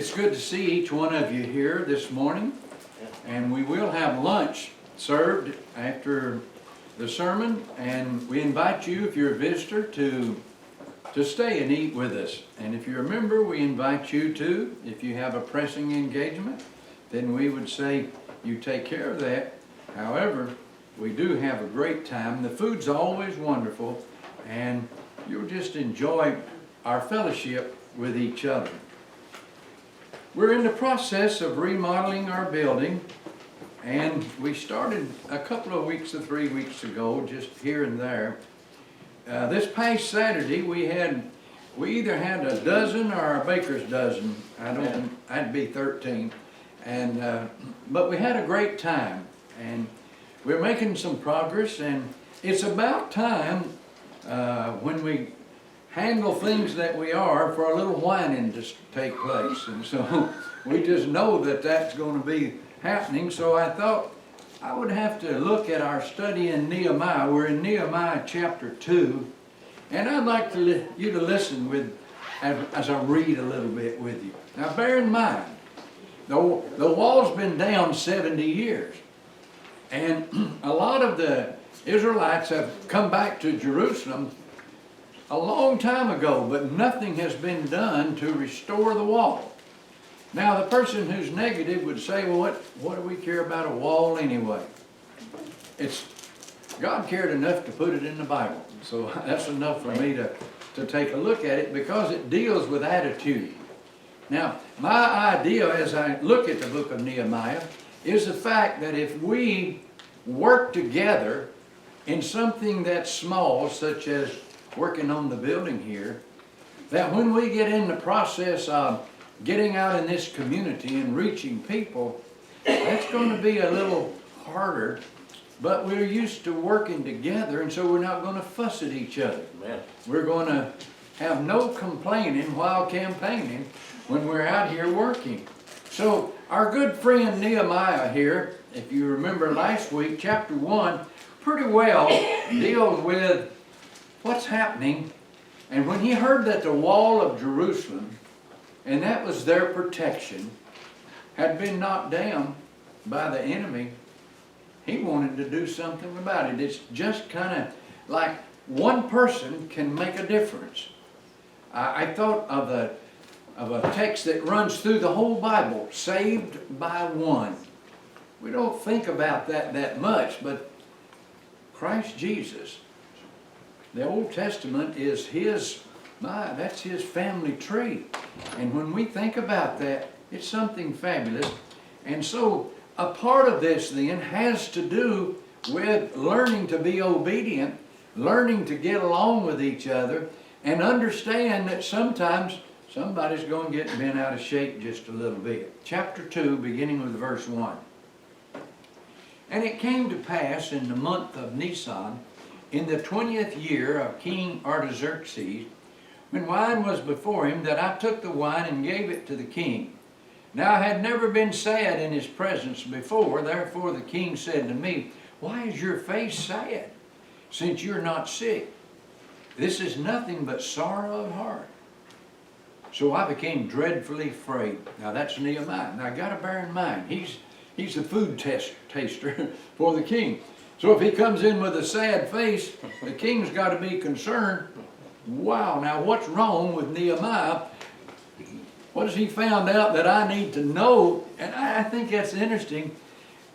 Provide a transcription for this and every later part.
It's good to see each one of you here this morning, and we will have lunch served after the sermon, and we invite you, if you're a visitor, to stay and eat with us. And if you're a member, we invite you to, if you have a pressing engagement, then we would say you take care of that. However, we do have a great time. The food's always wonderful, and you'll just enjoy our fellowship with each other. We're in the process of remodeling our building, and we started a couple of weeks or 3 weeks ago, just here and there. This past Saturday, we either had a dozen or a baker's dozen. I'd be 13, and but we had a great time, and we're making some progress, and it's about time when we handle things that we are for a little whining to take place. And so we just know that that's going to be happening. So I thought I would have to look at our study in Nehemiah. We're in Nehemiah Chapter 2. And I'd like you to listen as I read a little bit with you. Now bear in mind, the wall's been down 70 years. And a lot of the Israelites have come back to Jerusalem a long time ago, but nothing has been done to restore the wall. Now, the person who's negative would say, well, what do we care about a wall anyway? God cared enough to put it in the Bible. So that's enough for me to take a look at it, because it deals with attitude. Now, my idea as I look at the book of Nehemiah is the fact that if we work together in something that's small, such as working on the building here, that when we get in the process of getting out in this community and reaching people, that's going to be a little harder, but we're used to working together, and so we're not going to fuss at each other. Amen. We're going to have no complaining while campaigning when we're out here working. So our good friend Nehemiah here, if you remember last week, chapter 1, pretty well deals with what's happening. And when he heard that the wall of Jerusalem, and that was their protection, had been knocked down by the enemy, he wanted to do something about it. It's just kind of like one person can make a difference. I thought of a text that runs through the whole Bible, saved by one. We don't think about that much, but Christ Jesus, the Old Testament is that's his family tree. And when we think about that, it's something fabulous. And so a part of this then has to do with learning to be obedient, learning to get along with each other, and understand that sometimes somebody's going to get bent out of shape just a little bit. Chapter 2, beginning with verse 1. And it came to pass in the month of Nisan, in the 20th year of King Artaxerxes, when wine was before him, that I took the wine and gave it to the king. Now I had never been sad in his presence before, therefore the king said to me, why is your face sad, since you're not sick? This is nothing but sorrow of heart. So I became dreadfully afraid. Now that's Nehemiah. Now I got to bear in mind, he's the food taster for the king. So if he comes in with a sad face, the king's got to be concerned. Wow, now what's wrong with Nehemiah? What has he found out that I need to know? And I think that's interesting.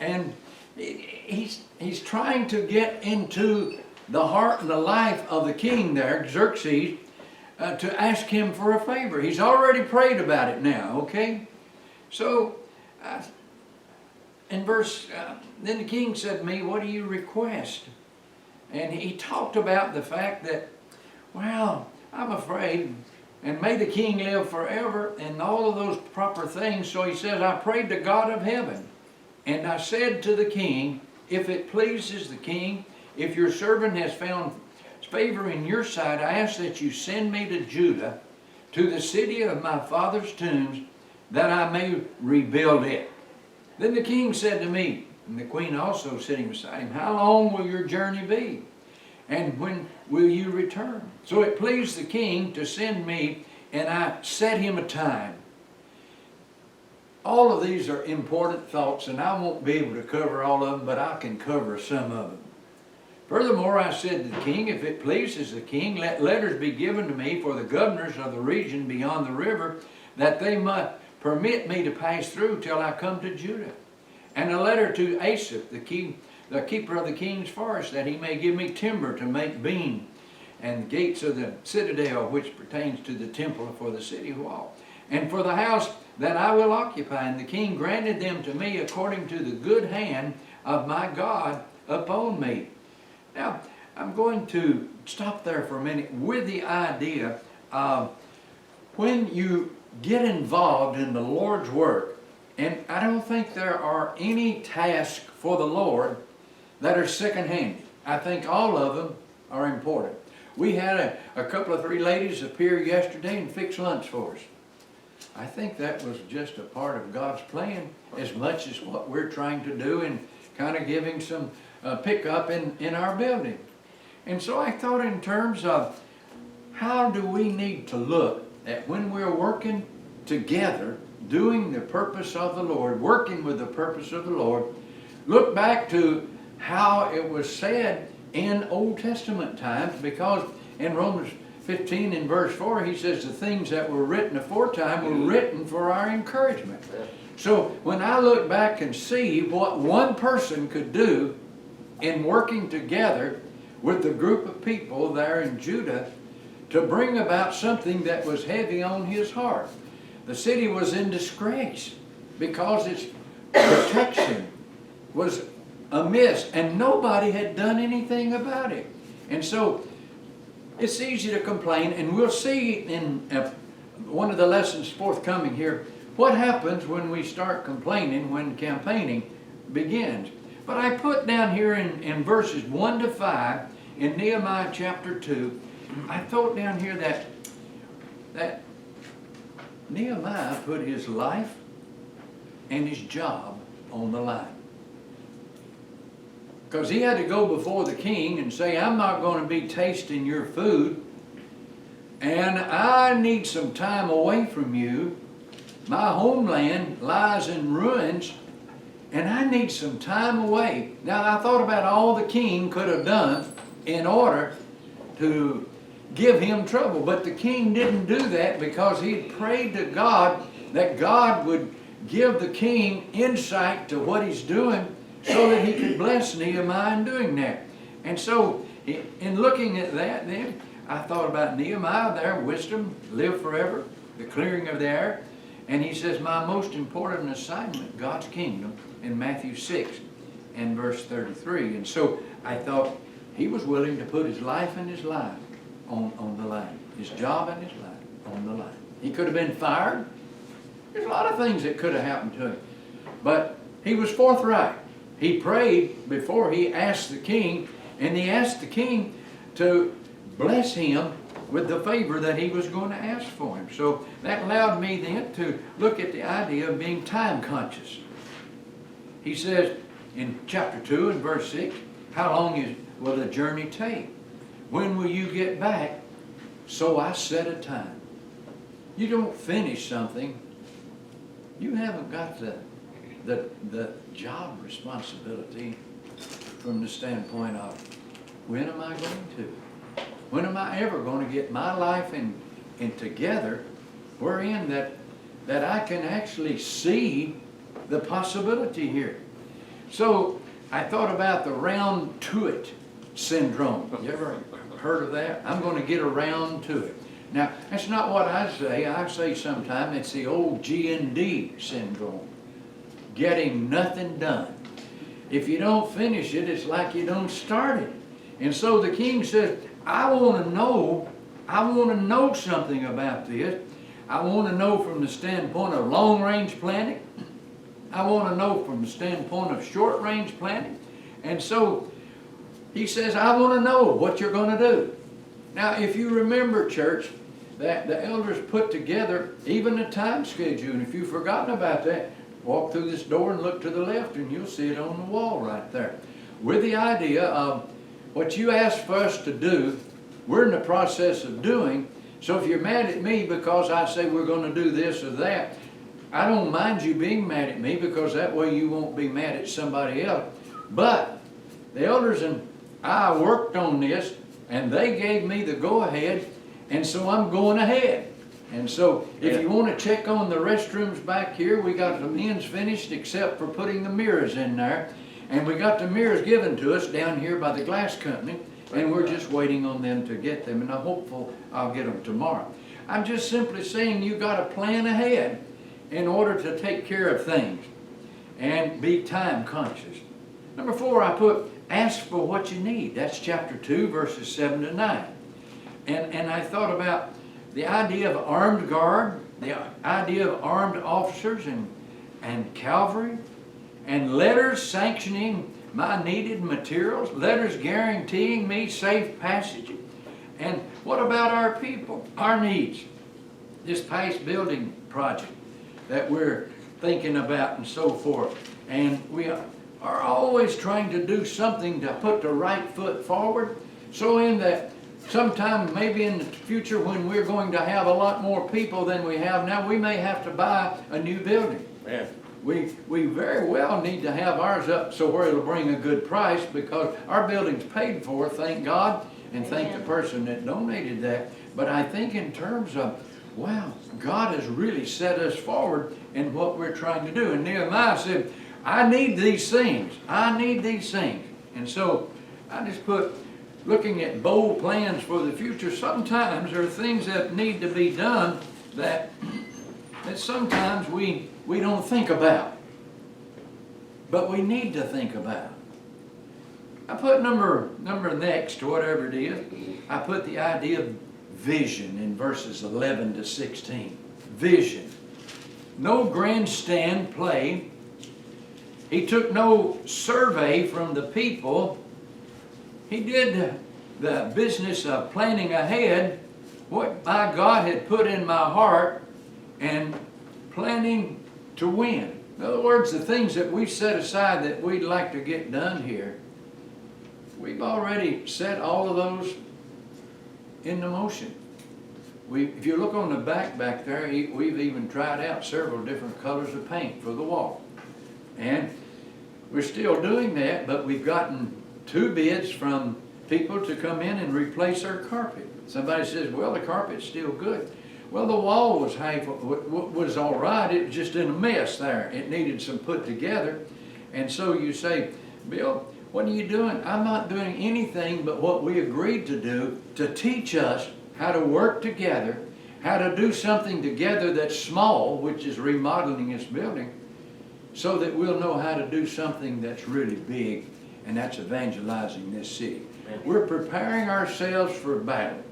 And he's trying to get into the heart and the life of the king there, Xerxes, to ask him for a favor. He's already prayed about it now, okay? So, in verse, then the king said to me, what do you request? And he talked about the fact that, well, I'm afraid, and may the king live forever, and all of those proper things. So he says, I prayed to God of heaven, and I said to the king, if it pleases the king, if your servant has found favor in your sight, I ask that you send me to Judah, to the city of my father's tombs, that I may rebuild it. Then the king said to me, and the queen also sitting beside him, how long will your journey be? And when will you return? So it pleased the king to send me, and I set him a time. all of these are important thoughts, and I won't be able to cover all of them, but I can cover some of them. Furthermore, I said to the king, if it pleases the king, let letters be given to me for the governors of the region beyond the river, that they might permit me to pass through till I come to Judah. And a letter to Asaph, the keeper of the king's forest, that he may give me timber to make beam, and the gates of the citadel, which pertains to the temple for the city wall, and for the house that I will occupy. And the king granted them to me according to the good hand of my God upon me. Now, I'm going to stop there for a minute with the idea of when you get involved in the Lord's work, and I don't think there are any tasks for the Lord that are second-handed. I think all of them are important. We had a couple of 3 ladies appear yesterday and fix lunch for us. I think that was just a part of God's plan as much as what we're trying to do and kind of giving some pickup in our building. And so I thought in terms of how do we need to look at when we're working together, doing the purpose of the Lord, working with the purpose of the Lord. Look back to how it was said in Old Testament times, because in Romans 15 in verse 4 he says the things that were written aforetime were written for our encouragement. So when I look back and see what one person could do in working together with the group of people there in Judah to bring about something that was heavy on his heart. The city was in disgrace because its protection was amiss and nobody had done anything about it. And so it's easy to complain, and we'll see in one of the lessons forthcoming here what happens when we start complaining when campaigning begins. But I put down here in verses 1 to 5 in Nehemiah chapter 2, I thought down here that Nehemiah put his life and his job on the line. Because he had to go before the king and say, I'm not going to be tasting your food, and I need some time away from you. My homeland lies in ruins, and I need some time away. Now, I thought about all the king could have done in order to give him trouble. But the king didn't do that because he had prayed to God that God would give the king insight to what he's doing so that he could bless Nehemiah in doing that. And so, in looking at that then, I thought about Nehemiah there, wisdom, live forever, the clearing of the air. And he says, my most important assignment, God's kingdom, in Matthew 6 and verse 33. And so I thought he was willing to put his life and his life on the line. His job and his life on the line. He could have been fired. There's a lot of things that could have happened to him. But he was forthright. He prayed before he asked the king, and he asked the king to bless him with the favor that he was going to ask for him. So that allowed me then to look at the idea of being time conscious. He says in chapter 2 and verse 6, how long will the journey take? When will you get back? So I set a time. You don't finish something, you haven't got the job responsibility from the standpoint of when am I going to? When am I ever going to get my life in together wherein that I can actually see the possibility here? So I thought about the round to it syndrome. You ever heard of that? I'm going to get around to it. Now, that's not what I say. I say sometimes it's the old G&D syndrome. Getting nothing done. If you don't finish it, it's like you don't start it. And so the king says, I want to know something about this. I want to know from the standpoint of long-range planning. I want to know from the standpoint of short-range planning. And so he says, I want to know what you're going to do. Now, if you remember, church, that the elders put together even a time schedule. And if you've forgotten about that, walk through this door and look to the left and you'll see it on the wall right there. With the idea of what you asked for us to do, we're in the process of doing. So if you're mad at me because I say we're going to do this or that, I don't mind you being mad at me, because that way you won't be mad at somebody else. But the elders and I worked on this, and they gave me the go-ahead, and so I'm going ahead. And so if you want to check on the restrooms back here, we got the men's finished except for putting the mirrors in there. And we got the mirrors given to us down here by the glass company, and we're just waiting on them to get them, and I'm hopeful I'll get them tomorrow. I'm just simply saying you got to plan ahead in order to take care of things and be time conscious. Number 4, I put ask for what you need. That's chapter 2, verses 7 to 9. And I thought about the idea of armed guard, the idea of armed officers and cavalry, and letters sanctioning my needed materials, letters guaranteeing me safe passage. And what about our people, our needs? This past building project that we're thinking about and so forth. And we are always trying to do something to put the right foot forward, so in that sometime maybe in the future when we're going to have a lot more people than we have now, we may have to buy a new building. Man. We very well need to have ours up so where it'll bring a good price, because our building's paid for, thank God, and thank the person that donated that. But I think in terms of, wow, God has really set us forward in what we're trying to do. And Nehemiah said, I need these things. I need these things. And so I just put, looking at bold plans for the future, sometimes there are things that need to be done that sometimes we don't think about. But we need to think about. I put number next, or whatever it is, I put the idea of vision in verses 11 to 16. Vision. No grandstand play. He took no survey from the people. He did the business of planning ahead what my God had put in my heart and planning to win. In other words, the things that we set aside that we'd like to get done here, we've already set all of those into motion. If you look on the back there, we've even tried out several different colors of paint for the wall. And we're still doing that, but we've gotten 2 bids from people to come in and replace our carpet. Somebody says, well, the carpet's still good. Well, the wall was all right. It was just in a mess there. It needed some put together. And so you say, Bill, what are you doing? I'm not doing anything but what we agreed to do to teach us how to work together, how to do something together that's small, which is remodeling this building, so that we'll know how to do something that's really big, and that's evangelizing this city. Amen. We're preparing ourselves for battle.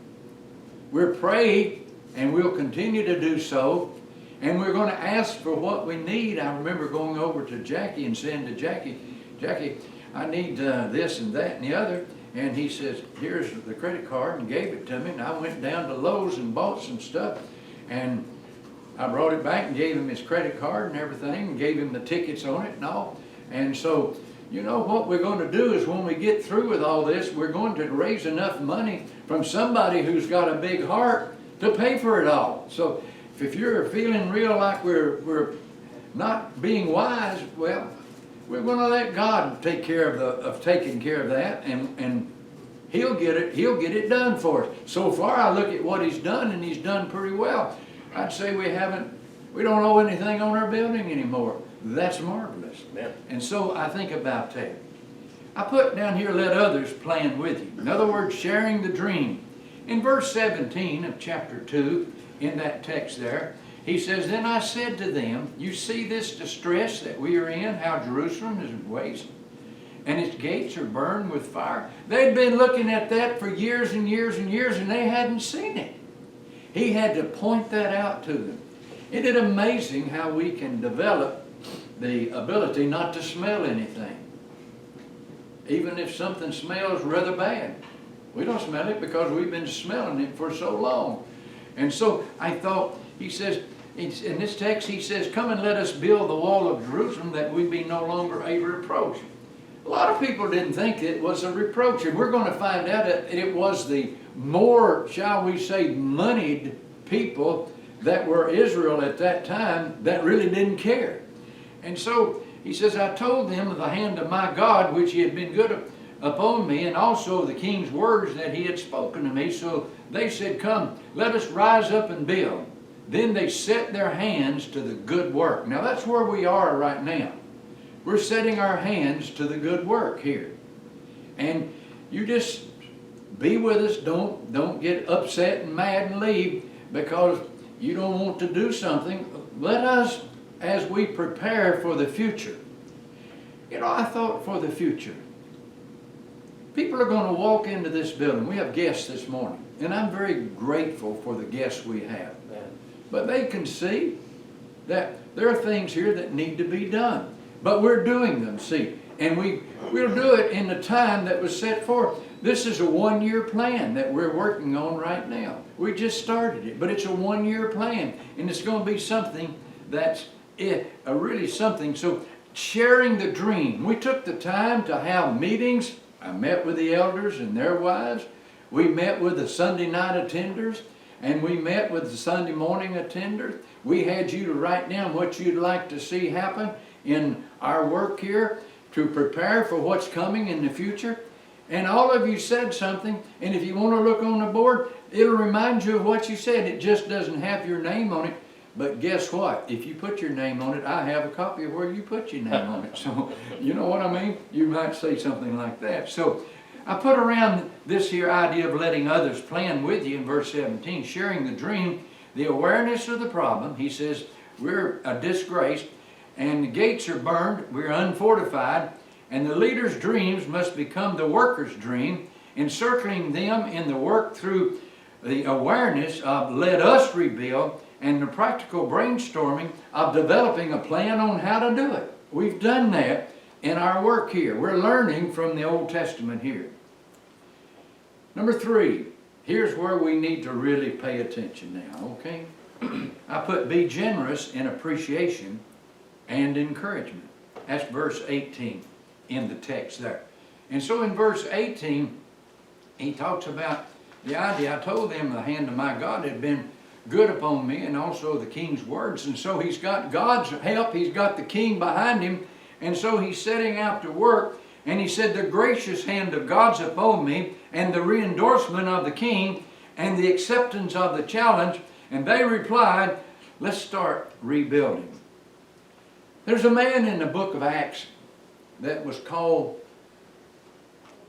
We're praying, and we'll continue to do so, and we're going to ask for what we need. I remember going over to Jackie and saying to Jackie, I need this and that and the other. And he says, here's the credit card, and gave it to me. And I went down to Lowe's and bought some stuff. And I brought it back and gave him his credit card and everything, and gave him the tickets on it and all. And so, you know, what we're going to do is when we get through with all this, we're going to raise enough money from somebody who's got a big heart to pay for it all. So if you're feeling real like we're not being wise, well, we're going to let God take care of taking care of that, and He'll get it done for us. So far, I look at what He's done, and He's done pretty well. I'd say we don't owe anything on our building anymore. That's marvelous. Yeah. And so I think about that. I put down here, let others plan with you. In other words, sharing the dream. In verse 17 of chapter 2, in that text there, he says, then I said to them, you see this distress that we are in, how Jerusalem is waste, and its gates are burned with fire. They'd been looking at that for years and years and years, and they hadn't seen it. He had to point that out to them. Isn't it amazing how we can develop the ability not to smell anything? Even if something smells rather bad. We don't smell it because we've been smelling it for so long. And so I thought, he says, in this text he says, come and let us build the wall of Jerusalem that we be no longer a reproach. A lot of people didn't think it was a reproach, and we're going to find out that it was the more, shall we say, moneyed people that were Israel at that time that really didn't care. And so he says, I told them of the hand of my God, which he had been good upon me, and also the king's words that he had spoken to me. So they said, come, let us rise up and build. Then they set their hands to the good work. Now that's where we are right now. We're setting our hands to the good work here. And you just be with us. Don't get upset and mad and leave because you don't want to do something. Let us, as we prepare for the future. You know, I thought for the future. People are going to walk into this building. We have guests this morning, and I'm very grateful for the guests we have. But they can see that there are things here that need to be done. But we're doing them, see. And we'll do it in the time that was set forth. This is a one-year plan that we're working on right now. We just started it, but it's a one-year plan. And it's going to be something that's really something. So sharing the dream. We took the time to have meetings. I met with the elders and their wives. We met with the Sunday night attenders. And we met with the Sunday morning attenders. We had you to write down what you'd like to see happen in our work here to prepare for what's coming in the future. And all of you said something, and if you want to look on the board, it'll remind you of what you said. It just doesn't have your name on it. But guess what? If you put your name on it, I have a copy of where you put your name on it. So, you know what I mean? You might say something like that. So, I put around this here idea of letting others plan with you in verse 17, sharing the dream, the awareness of the problem. He says, we're a disgrace, and the gates are burned, we're unfortified, and the leader's dreams must become the worker's dream, encircling them in the work through the awareness of let us rebuild, and the practical brainstorming of developing a plan on how to do it. We've done that in our work here. We're learning from the Old Testament here. Number 3, here's where we need to really pay attention now, okay? I put be generous in appreciation and encouragement. That's verse 18 in the text there. And so in verse 18, he talks about the idea, I told them the hand of my God had been good upon me, and also the king's words. And so he's got God's help, he's got the king behind him, and so he's setting out to work. And he said, the gracious hand of God's upon me, and the re-endorsement of the king, and the acceptance of the challenge. And they replied, let's start rebuilding. There's a man in the book of Acts that was called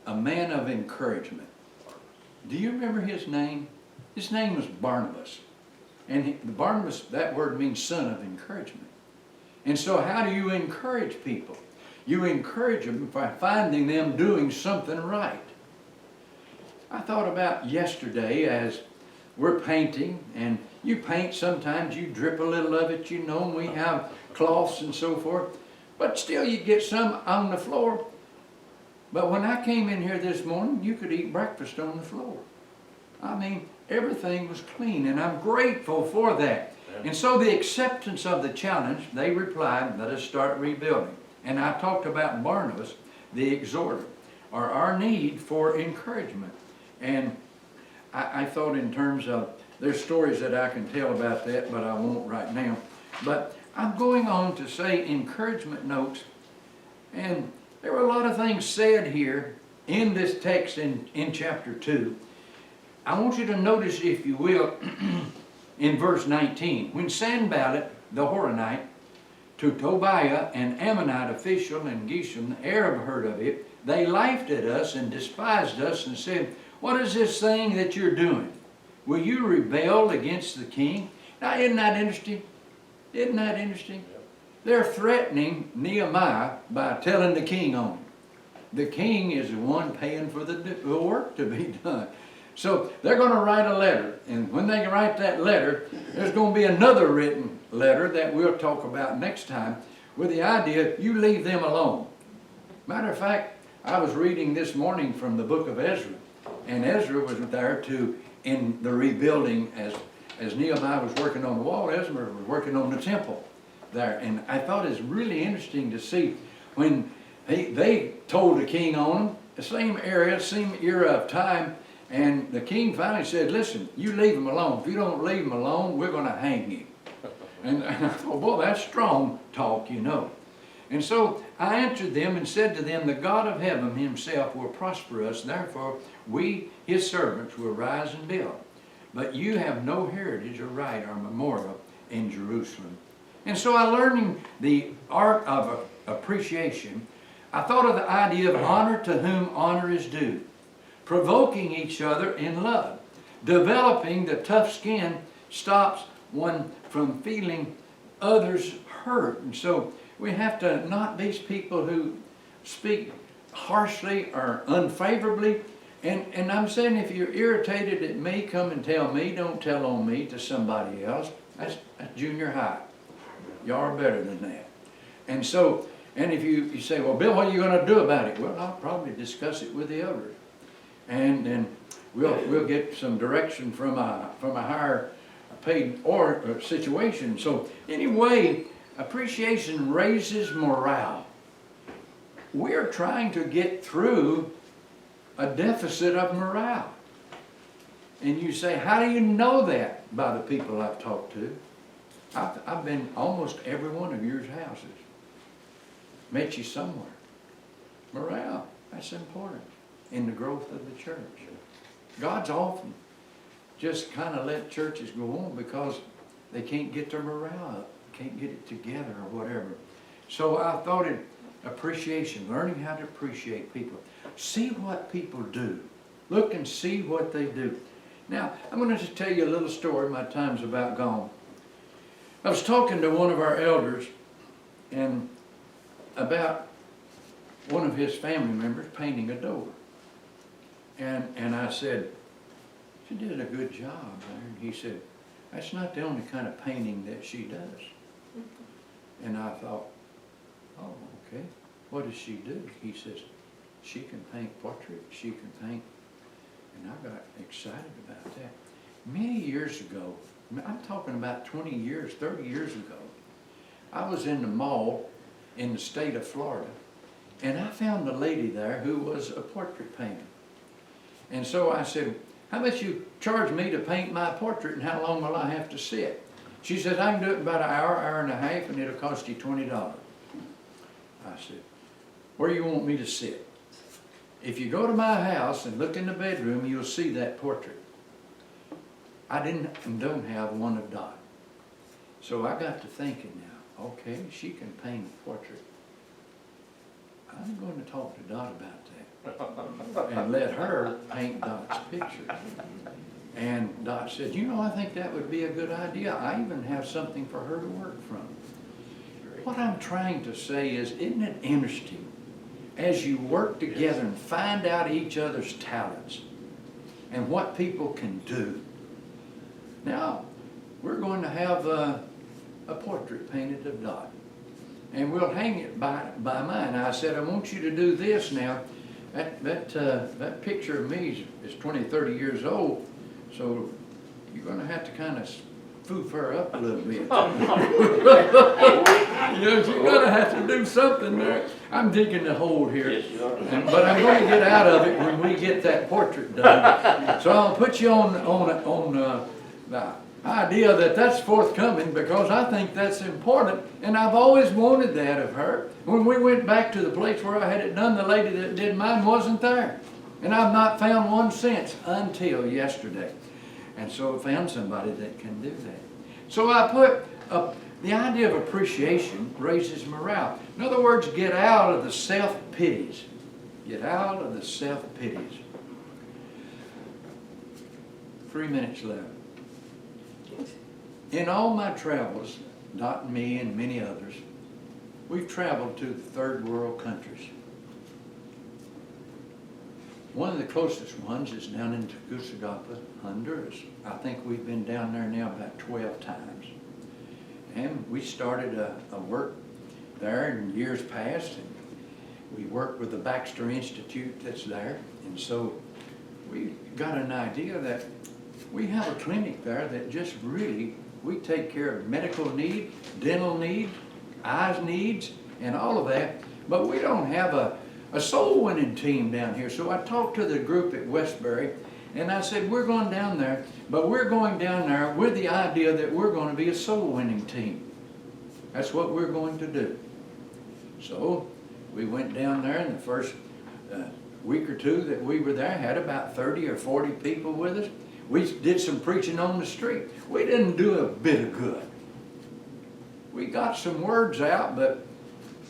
a man of encouragement. Do you remember his name? His name was Barnabas. And Barnabas, that word means son of encouragement. And so how do you encourage people? You encourage them by finding them doing something right. I thought about yesterday as we're painting, and you paint sometimes, you drip a little of it, you know, and we have cloths and so forth, but still you get some on the floor. But when I came in here this morning, you could eat breakfast on the floor. I mean, everything was clean, and I'm grateful for that. And so the acceptance of the challenge, they replied, let us start rebuilding. And I talked about Barnabas, the exhorter, or our need for encouragement. And I thought in terms of, there's stories that I can tell about that, but I won't right now. But I'm going on to say encouragement notes. And there were a lot of things said here in this text in chapter 2. I want you to notice, if you will, in verse 19, when Sanballat the Horonite, to Tobiah, an Ammonite official, and Geshem the Arab heard of it, they laughed at us and despised us and said, what is this thing that you're doing? Will you rebel against the king? Now, isn't that interesting? Isn't that interesting? They're threatening Nehemiah by telling the king on him. The king is the one paying for the work to be done. So they're going to write a letter, and when they write that letter, there's going to be another written letter that we'll talk about next time with the idea, you leave them alone. Matter of fact, I was reading this morning from the book of Ezra, and Ezra was there in the rebuilding as Nehemiah was working on the wall, Ezra was working on the temple there. And I thought it's really interesting to see when they told the king on them, the same area, same era of time, And the king finally said, listen, you leave him alone. If you don't leave him alone, we're going to hang you. And I thought, well, that's strong talk, you know. And so I answered them and said to them, the God of heaven himself will prosper us. Therefore, we, his servants, will rise and build. But you have no heritage or right or memorial in Jerusalem. And so I learned the art of appreciation. I thought of the idea of honor to whom honor is due. Provoking each other in love. Developing the tough skin stops one from feeling others hurt. And so we have to not be people who speak harshly or unfavorably. And I'm saying, if you're irritated at me, come and tell me. Don't tell on me to somebody else. That's junior high. Y'all are better than that. And so, and if you say, well, Bill, what are you going to do about it? Well, I'll probably discuss it with the elders. And then we'll get some direction from a higher paid or situation. So anyway, appreciation raises morale. We're trying to get through a deficit of morale. And you say, how do you know that? By the people I've talked to. I've been almost every one of your houses. Met you somewhere. Morale, that's important in the growth of the church. God's often just kind of let churches go on because they can't get their morale up, can't get it together or whatever. So I thought it appreciation, learning how to appreciate people. See what people do. Look and see what they do. Now, I'm going to just tell you a little story. My time's about gone. I was talking to one of our elders and about one of his family members painting a door. And I said, she did a good job there. And he said, that's not the only kind of painting that she does. And I thought, oh, okay. What does she do? He says, she can paint portraits, she can paint. And I got excited about that. Many years ago, I'm talking about 20 years, 30 years ago, I was in the mall in the state of Florida, and I found a lady there who was a portrait painter. And so I said, how much you charge me to paint my portrait, and how long will I have to sit? She said, I can do it in about an hour, hour and a half, and it'll cost you $20. I said, where do you want me to sit? If you go to my house and look in the bedroom, you'll see that portrait. I don't have one of Dot. So I got to thinking now, okay, she can paint a portrait. I'm going to talk to Dot about that and let her paint Dot's picture. And Dot said, you know, I think that would be a good idea. I even have something for her to work from. What I'm trying to say is, isn't it interesting as you work together and find out each other's talents and what people can do? Now, we're going to have a portrait painted of Dot. And we'll hang it by mine. I said, I want you to do this now. That picture of me is 20, 30 years old, so you're going to have to kind of foof her up a little bit. You know, you're going to have to do something there. I'm digging the hole here, but I'm going to get out of it when we get that portrait done. So I'll put you on the idea that that's forthcoming, because I think that's important, and I've always wanted that of her. When we went back to the place where I had it done, the lady that did mine wasn't there, and I've not found one since until yesterday. And so I found somebody that can do that. So I put the idea of appreciation raises morale. In other words, get out of the self-pities. Get out of the self-pities. 3 minutes left. In all my travels, not me and many others, we've traveled to the third world countries. One of the closest ones is down in Tegucigalpa, Honduras. I think we've been down there now about 12 times. And we started a work there in years past, and we worked with the Baxter Institute that's there. And so we got an idea that we have a clinic there that just really, we take care of medical needs, dental needs, eyes needs, and all of that. But we don't have a soul winning team down here. So I talked to the group at Westbury, And I said, we're going down there, but we're going down there with the idea that we're going to be a soul winning team. That's what we're going to do. So we went down there, and the first week or two that we were there, had about 30 or 40 people with us. We did some preaching on the street. We didn't do a bit of good. We got some words out, but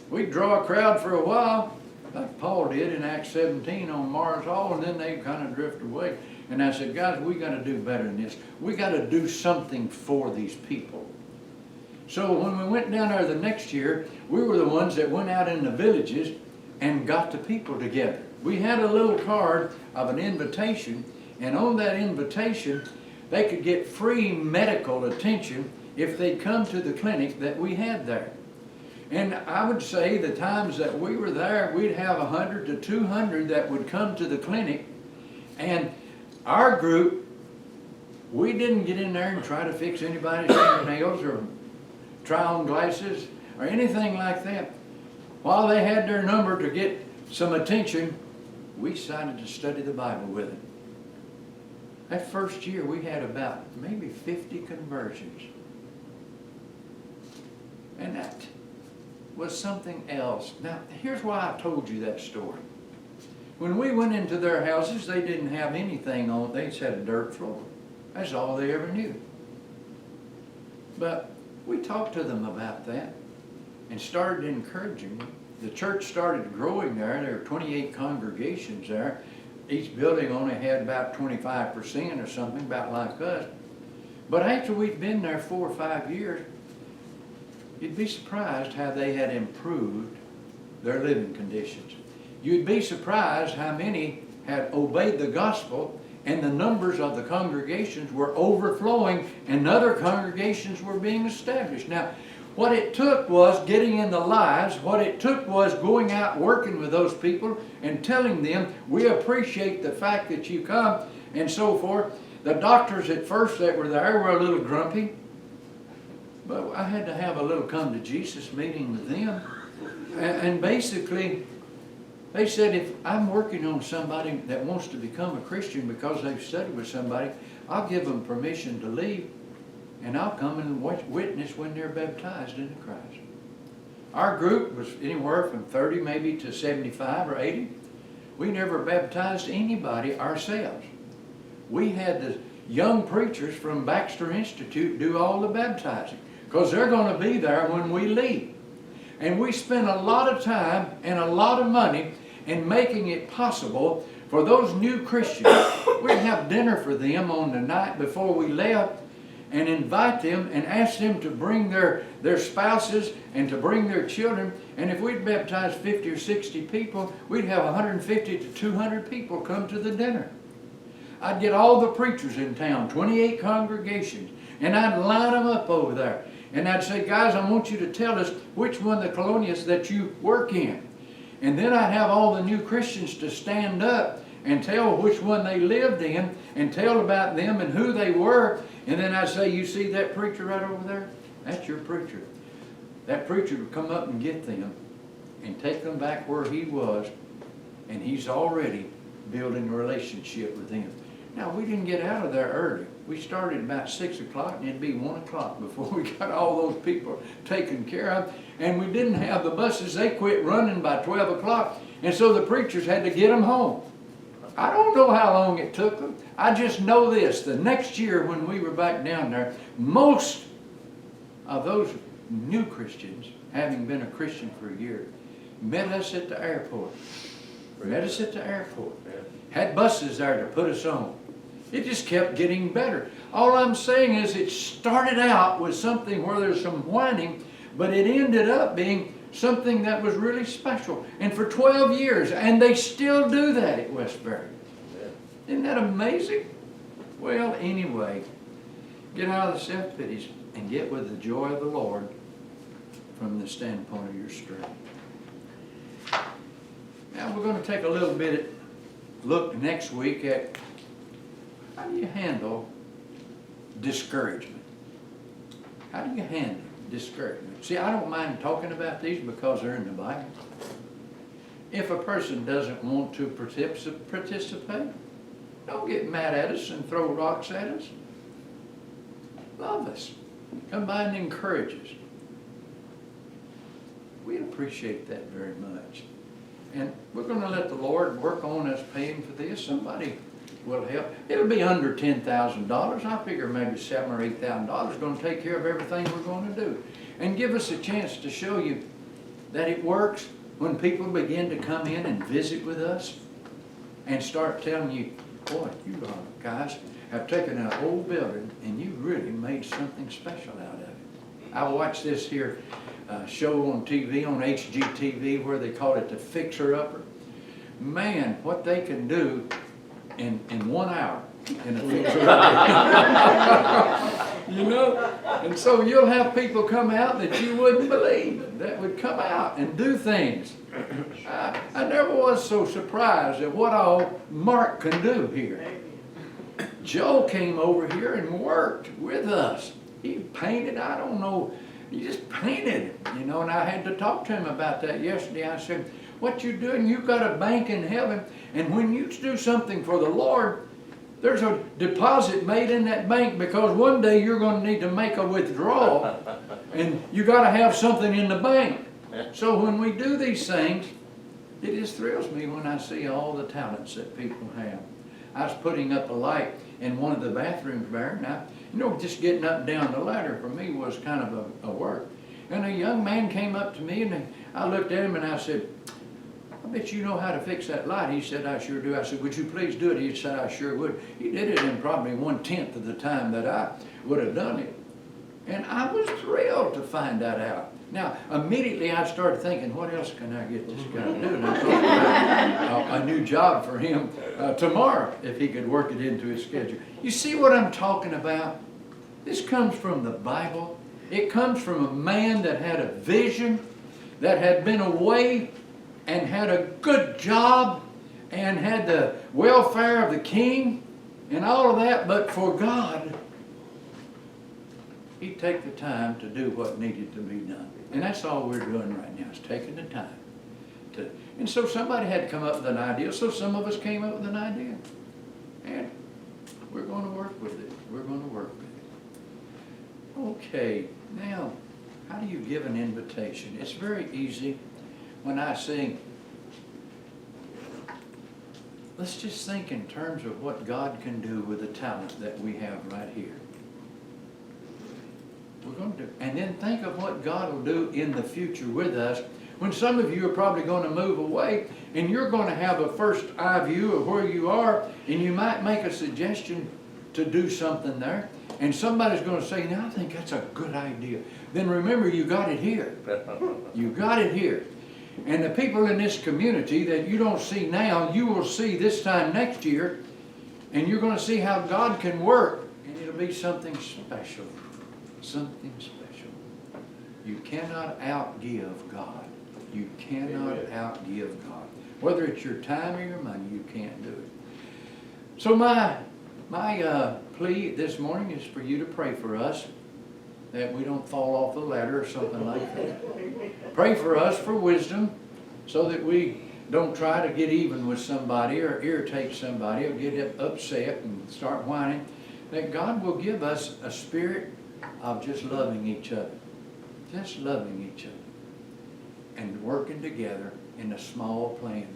we'd draw a crowd for a while, like Paul did in Acts 17 on Mars Hall, and then they kind of drift away. And I said, guys, we got to do better than this. We got to do something for these people. So when we went down there the next year, we were the ones that went out in the villages and got the people together. We had a little card of an invitation, and on that invitation, they could get free medical attention if they'd come to the clinic that we had there. And I would say the times that we were there, we'd have 100 to 200 that would come to the clinic. And our group, we didn't get in there and try to fix anybody's fingernails or try on glasses or anything like that. While they had their number to get some attention, we decided to study the Bible with them. That first year we had about maybe 50 conversions. And that was something else. Now, here's why I told you that story. When we went into their houses, they didn't have anything on it. They just had a dirt floor. That's all they ever knew. But we talked to them about that and started encouraging them. The church started growing there. There were 28 congregations there. Each building only had about 25% or something, about like us. But after we'd been there 4 or 5 years, you'd be surprised how they had improved their living conditions. You'd be surprised how many had obeyed the gospel, and the numbers of the congregations were overflowing and other congregations were being established. Now, what it took was getting in the lives. What it took was going out working with those people and telling them, we appreciate the fact that you come and so forth. The doctors at first that were there were a little grumpy, but I had to have a little come to Jesus meeting with them. And basically, they said, if I'm working on somebody that wants to become a Christian because they've studied with somebody, I'll give them permission to leave, and I'll come and witness when they're baptized into Christ. Our group was anywhere from 30 maybe to 75 or 80. We never baptized anybody ourselves. We had the young preachers from Baxter Institute do all the baptizing, because they're going to be there when we leave. And we spent a lot of time and a lot of money in making it possible for those new Christians. We'd have dinner for them on the night before we left and invite them and ask them to bring their spouses and to bring their children. And if we'd baptize 50 or 60 people, we'd have 150 to 200 people come to the dinner. I'd get all the preachers in town, 28 congregations, and I'd line them up over there. And I'd say, guys, I want you to tell us which one of the colonias that you work in. And then I'd have all the new Christians to stand up and tell which one they lived in and tell about them and who they were. And then I'd say, you see that preacher right over there? That's your preacher. That preacher would come up and get them and take them back where he was, and he's already building a relationship with them. Now, we didn't get out of there early. We started about 6 o'clock, and it'd be 1 o'clock before we got all those people taken care of. And we didn't have the buses. They quit running by 12 o'clock, and so the preachers had to get them home. I don't know how long it took them. I just know this. The next year when we were back down there, most of those new Christians, having been a Christian for a year, met us at the airport. Had buses there to put us on. It just kept getting better. All I'm saying is it started out with something where there's some whining, but it ended up being something that was really special. And for 12 years, and they still do that at Westbury. Isn't that amazing? Well, anyway, get out of the self-pities and get with the joy of the Lord from the standpoint of your strength. Now we're going to take a little bit look next week at how do you handle discouragement? How do you handle discouragement? See, I don't mind talking about these because they're in the Bible. If a person doesn't want to participate, Don't get mad at us and throw rocks at us. Love us. Come by and encourage us. We appreciate that very much. And we're going to let the Lord work on us paying for this. Somebody will help. It'll be under $10,000. I figure maybe $7,000 or $8,000 is going to take care of everything we're going to do. And give us a chance to show you that it works when people begin to come in and visit with us and start telling you, boy, you guys have taken an old building and you really made something special out of it. I watched this here show on TV, on HGTV, where they call it the Fixer-Upper. Man, what they can do in 1 hour in a Fixer-Upper. You know? And so you'll have people come out that you wouldn't believe that would come out and do things. I never was so surprised at what all Mark can do here. Joe came over here and worked with us. He painted, I don't know, he just painted, you know, and I had to talk to him about that yesterday. I said, what you doing? You've got a bank in heaven, and when you do something for the Lord, there's a deposit made in that bank, because one day you're going to need to make a withdrawal, and you got to have something in the bank. So when we do these things, it just thrills me when I see all the talents that people have. I was putting up a light in one of the bathrooms there. Now, you know, just getting up and down the ladder for me was kind of a work. And a young man came up to me, and I looked at him and I said, I bet you know how to fix that light. He said, I sure do. I said, would you please do it? He said, I sure would. He did it in probably 1/10 of the time that I would have done it. And I was thrilled to find that out. Now, immediately I started thinking, what else can I get this guy to do? And I thought about a new job for him tomorrow, if he could work it into his schedule. You see what I'm talking about? This comes from the Bible. It comes from a man that had a vision, that had been away and had a good job and had the welfare of the king and all of that, but for God, he'd take the time to do what needed to be done. And that's all we're doing right now, is taking the time to. And so somebody had to come up with an idea, so some of us came up with an idea. And we're going to work with it. We're going to work with it. Okay, now, how do you give an invitation? It's very easy. When I sing, let's just think in terms of what God can do with the talent that we have right here. We're going to do. And then think of what God will do in the future with us, when some of you are probably going to move away and you're going to have a first eye view of where you are, and you might make a suggestion to do something there, and somebody's going to say, now I think that's a good idea. Then remember, you got it here. You got it here. And the people in this community that you don't see now, you will see this time next year, and you're going to see how God can work, and it'll be something special. Something special. You cannot outgive God. You cannot outgive God. Whether it's your time or your money, you can't do it. So my plea this morning is for you to pray for us, that we don't fall off the ladder or something like that. Pray for us for wisdom, so that we don't try to get even with somebody or irritate somebody or get upset and start whining. That God will give us a spirit of just loving each other. Just loving each other. And working together in a small plan,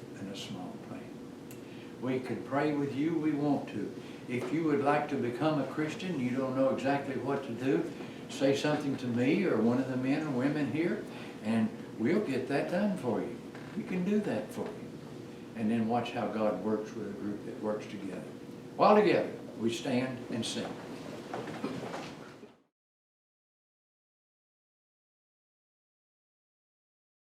We can pray with you, we want to. If you would like to become a Christian, you don't know exactly what to do, say something to me or one of the men or women here, and we'll get that done for you. We can do that for you. And then watch how God works with a group that works together. While together, we stand and sing.